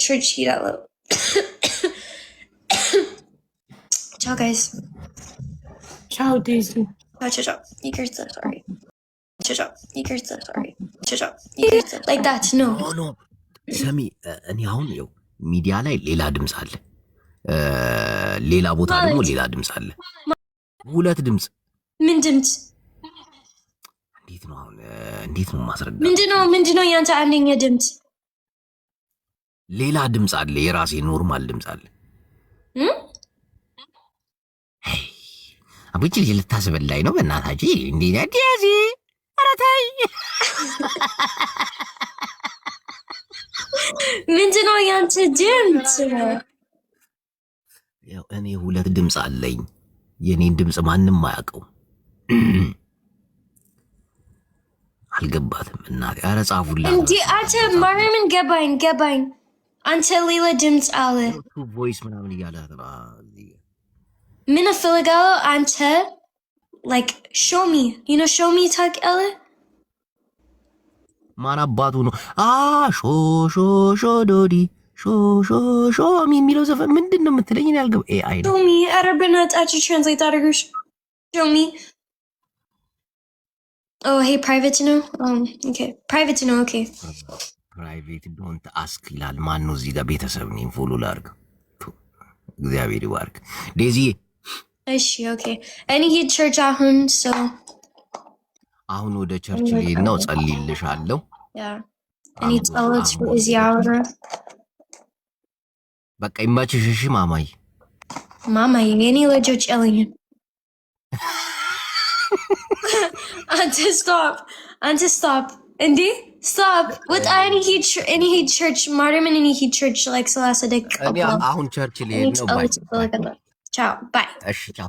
church ሄዳለሁ ciao guys ciao Daisy ciao ይቅርታ sorry ciao ይቅርታ sorry ciao ይቅርታ like that no no ሰሚ እኔ አሁን ይኸው ሚዲያ ላይ ሌላ ድምጽ አለ ሌላ ቦታ ደግሞ ሌላ ድምጽ አለ ሁለት ድምጽ ምን ድምጽ እንዴት ነው ማስረዳ ምንድነው ያንተ አንደኛ ድምጽ ሌላ ድምጽ አለ የራሴ ኖርማል ድምጽ አለ አብጭ ልታስበላይ ነው በእናታችሁ እንዴ ያዲያዚ አራታይ ምንድነው ያንተ ድምጽ ያው እኔ ሁለት ድምጽ አለኝ የኔን ድምጽ ማንንም አያውቀው አልገባትም እናቴ ኧረ ጻፉላ እንዴ አንተ ማርያምን ገባኝ አንተ ሌላ ድምጽ አለ ቮይስ ምናምን እያለ ምን እፈልጋለሁ አንተ like show me you know show me ታውቃለህ ማን አባቱ ነው ሾ ዶዲ ሾ የሚለው ዘፈን ምንድነው የምትለኝ እኔ አልገባ AI ነው show me አረብና ታች ትራንስሌት አድርገሽ show me oh hey private ነው okay private ነው okay private don't ask ይላል ማን ነው እዚህ ጋር ቤተሰብ ነኝ ፎሎ ላድርግ እግዚአብሔር ይባርክ ዴዚ እሺ okay እኔ ሄድ ቸርች አሁን ወደ ቸርች ልሄድ ነው ጸልይልሻለሁ ያ እኔ ጸሎት እዚህ አወራ በቃ ይመችሽ እሺ ማማዬ የኔ ልጆች የለኝም አንተ stop እንዴ stop what any heat church ማርያምን any heat church like ሰላሳ ደቂቃ እኔ አሁን ቸርች ልሄድ ነው ባይ ciao bye እሺ ciao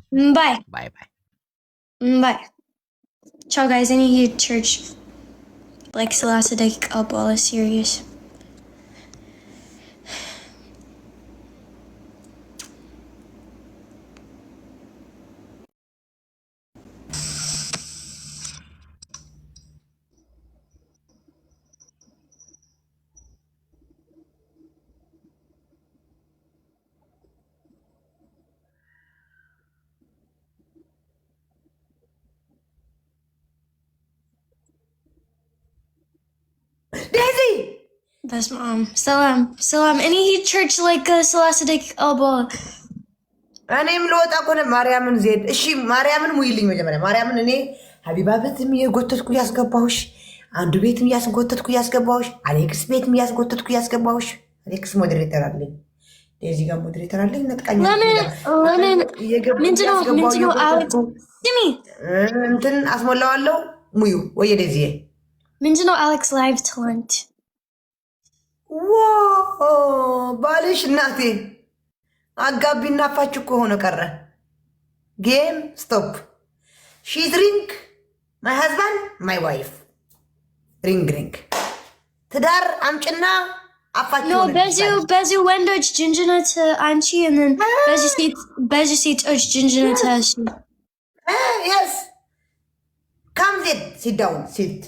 bye ciao guys any heat church like ሰላሳ ደቂቃ በኋላ serious Daisy በስመ አብ ሰላም እኔ ሂድ ቸርች like ሰላሳ ደቂቃ በኋላ እኔም ልወጣ ኮነ ማርያምን ዜድ እሺ ማርያምን ሙይልኝ መጀመሪያ ማርያምን እኔ ሀቢባ ቤትም እየጎተትኩ ያስገባሁሽ አንዱ ቤትም ያስጎተትኩ ያስገባሁሽ አሌክስ ቤትም ያስጎተትኩ ያስገባሁሽ አሌክስ ሞዴሬተር አለኝ ዴዚ ጋር ሞዴሬተር አለኝ ነጥቃኛ ለምን ምንድነው አሌክስ ስሚ እንትን አስሞላዋለሁ ሙዩ ወይ ዴዚ ምንድነው አሌክስ ላይቭ ትላንት ባልሽ እናቴ አጋቢና ፋች እኮ ሆነ ቀረ ጌም ስቶፕ ሺ ድሪንክ ማይ ሃዝባንድ ማይ ዋይፍ ሪንግ ትዳር አምጭና አፋች ነው በዚህ ወንዶች ጅንጅነት አንቺ and በዚህ ሴቶች ጅንጅነት እሺ yes come sit down sit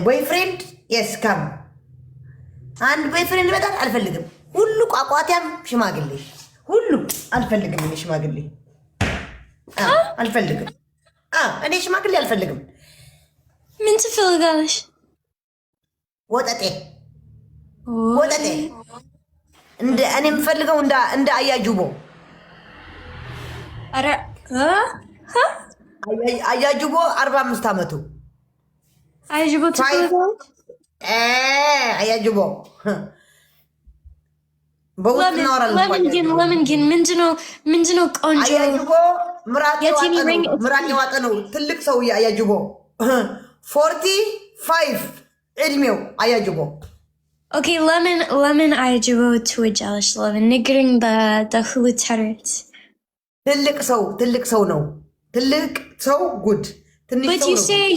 boyfriend yes come አንድ ቦይፍሬንድ በጣም አልፈልግም ሁሉ ቋቋቲያም ሽማግሌ ሁሉ አልፈልግም እኔ ሽማግሌ አልፈልግም እኔ ሽማግሌ አልፈልግም ምን ትፈልጋለሽ ወጠጤ እንደ እኔ የምፈልገው እንደ አያጁቦ አረ አያጁቦ 45 ዓመቱ አያጁቦ ትፈልጋለሽ አያጅቦ ለምን ግን ምንድነው ቆንጆ አያጅቦ ምራቅ የዋጠ ነው ትልቅ ሰው አያጅቦ 45 እድሜው አያጅቦ ኦኬ ለምን አያጅቦ ትወጃለሽ ለምን ንገሪኝ በሁሉ ተረት ትልቅ ሰው ነው ትልቅ ሰው ጉድ ትንሽ but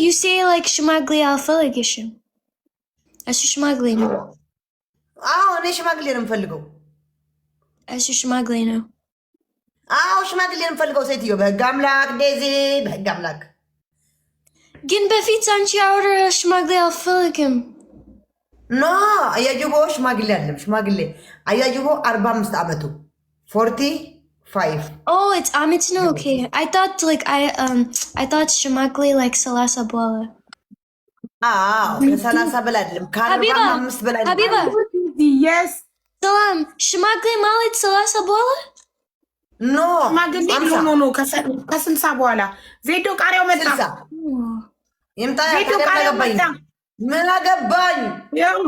you say like ሽማግሌ አልፈልግሽም እሱ ሽማግሌ ነው እኔ ሽማግሌ ነው የምፈልገው እሱ ሽማግሌ ነው ሽማግሌ ነው የምፈልገው ሴትዮ በህግ አምላክ ዴዚ በህግ አምላክ ግን በፊት አንቺ አውራ ሽማግሌ አልፈልግም ኖ አያጅቦ ሽማግሌ አይደለም። ሽማግሌ አያጅቦ 45 ዓመቱ 45 Oh, it's Amit no, okay. I thought Shimakli like Salasa Bola. ከ30 በላይ አይደለም ከ45 በላይ Habiba, የስ Salam, Shimakli Malit Salasa Bola? ኖ ማግሌ ኖ ከ60 በኋላ ዜዶ ቃሪያው መጣ። ይምጣ ዜዶ ቃሪያው መጣ። ምን አገባኝ? ያው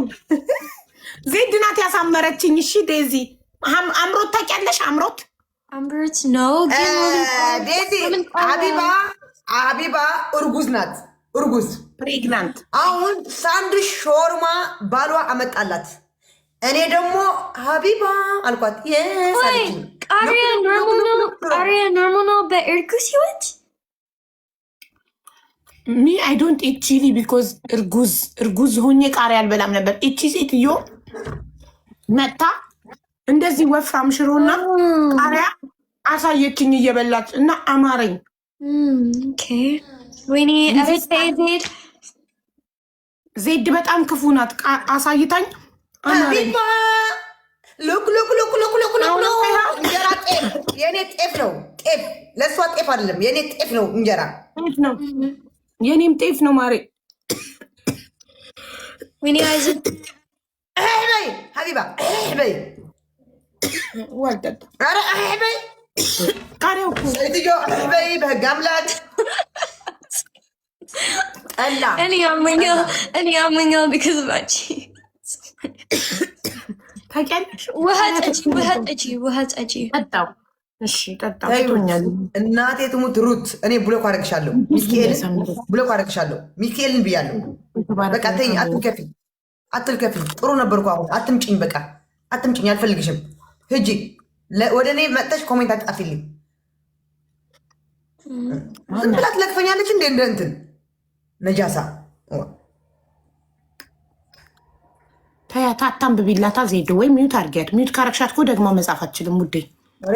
ዜድ ናት ያሳመረችኝ። እሺ ዴዚ አምሮት ታውቂያለሽ? Ambert, no. ዴዚ ሀቢባ እርጉዝ ናት። እርጉዝ ፕሬግናንት። አሁን ሳንድዊች ሾርማ ባሏ አመጣላት። እኔ ደግሞ ሀቢባ አልኳት። Wait, Arya normal no, but Ergus you it? ሚ አይ ዶንት ኢት ቺሊ ቢኮዝ እርጉዝ ሆኜ ቃሪያ አልበላም ነበር። እቺ ሴትዮ መጣ እንደዚህ ወፍራም ሽሮና ቃሪያ አሳየችኝ እየበላች እና አማረኝ። Okay. Winnie, ever say Zaid? ዜድ በጣም ክፉ ናት። አሳይታኝ አማረኝ። ሀቢባ ሉክ እንጀራ ጤፍ የኔ ጤፍ ነው። ጤፍ ለእሷ ጤፍ አይደለም፣ የኔ ጤፍ ነው እንጀራ። ጤፍ ነው የኔም ጤፍ ነው ማሬ። Winnie, Isaac. በይ ሀቢባ በይ ወደድ ኧረ በይ ቃሪያው እኮ ሴትዮ በይ በህግ አምላክ ጠላ Any amlingo because of Achi. ታውቂያለሽ? What Achi? ጠጣው። እሺ ጠጣው። ቶኛል እናቴ ትሙት ሩት እኔ ብሎክ አደረግሻለሁ። ሚካኤልን ብሎክ አደረግሻለሁ። ሚካኤልን ብያለሁ። በቃ ተይኝ፣ አትልከፊ። ጥሩ ነበርኩ። አሁን አትምጭኝ፣ በቃ አትምጭኝ፣ አልፈልግሽም። ሂጂ ወደ እኔ መጥተሽ ኮሜንት አጣፊልኝ። ዝም ብላ ትለክፈኛለች እንደ እንትን ነጃሳ ተያታ አታንብቢላታ ዜዶ ወይ ሚዩት አድርጊያት። ሚዩት ካረግሻት እኮ ደግሞ መጻፍ አትችልም ውዴ።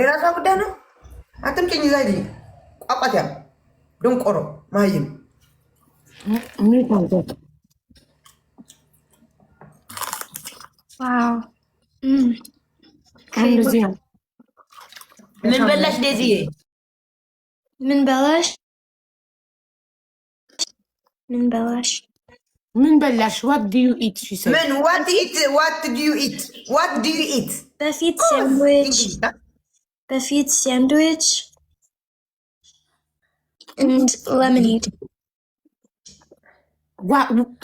ራሷ ጉዳይ ነው። አትምጭኝ። ዛ ቋቋትያ ድንቆሮ ማይም ሚዩት አድርጊያት። Wow. እንደዚህ ነው። ምን በላሽ ዴዚዬ? Min Belash? ምን በላሽ? what do you eat? she said. ምን what do you eat? Buffet sandwich and lemonade.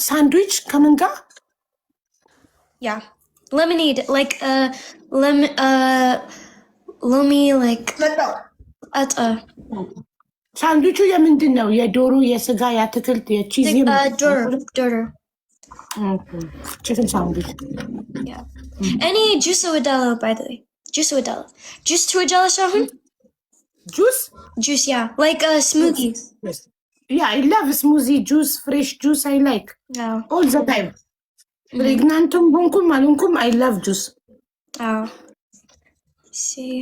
ሳንድዊች ከምን ጋር? Yeah. Lemonade, like lomi, like ሳንድዊቹ የምንድን ነው? የዶሮ፣ የስጋ፣ የአትክልት፣ የቺዝ? doner. ቺክን ሳንድዊች። Yeah. Any juice Udalo, by the way. Juice Udalo. Juice to Udalo, Shahun? ጁስ? Juice, yeah. Like a smoothie. Yeah, I love smoothie juice, fresh juice. I like all the time. Pregnantum bonkum malunkum. I love juice. Oh. See.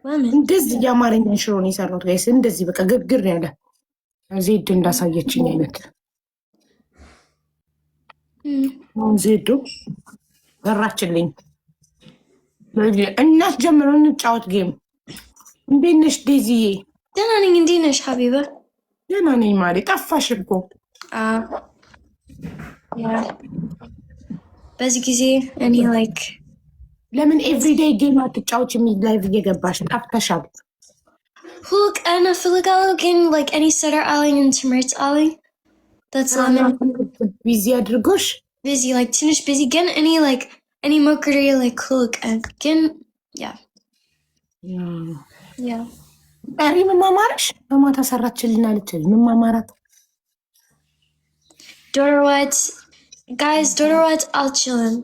Lemon. እንደዚህ የአማርኛ ሽሮን የሰራሁት ጋይስ፣ እንደዚህ በቃ ግግር ያለ ዜድ እንዳሳየችኝ አይነት ዜዶ በራችልኝ። እናት ጀምረው እንጫወት ጌም። እንዴት ነሽ ዴዚዬ? ደህና ነኝ። እንዴት ነሽ ሀቢባ? ደህና ነኝ ማሪ። ጠፋሽ እኮ። በዚህ ጊዜ እኔ ላይክ ለምን ኤቭሪዴይ ጌም አትጫወች? የሚል ላይቭ እየገባሽ ጠፍተሻል። ሁሉ ቀን እፈልጋለሁ ግን ላይክ እኔ ስራ አለኝ ትምህርት አለኝ። ቢዚ አድርጎሽ ቢዚ ላይክ ትንሽ ቢዚ ግን እኔ ላይክ እኔ ሞክሬ ላይክ ሁሉ ቀን ግን ሪ መማማርሽ በማታ ሰራችልን አለችል። መማማራት ዶሮ ወጥ ጋይዝ፣ ዶሮ ወጥ አልችልም።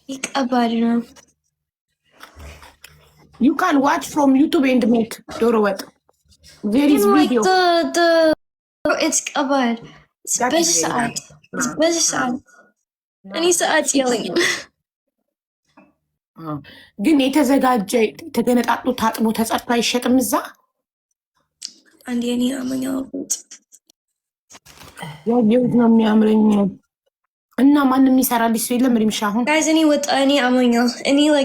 ይቀባድ ነው። You can watch from YouTube and make ዶሮ ወጥ. There is video. It's ከባድ. በዚህ ሰዓት እኔ ሰዓት የለኝም። ግን የተዘጋጀ ተገነጣጥሎ ታጥቦ ተጸድቶ አይሸጥም እዛ። አንዴ እኔ አመኛው ያየሁት ነው የሚያምረኝ እና ማንም ይሰራልሽ ሰው የለም ሪምሻ አሁን guys any with any amoኛል any like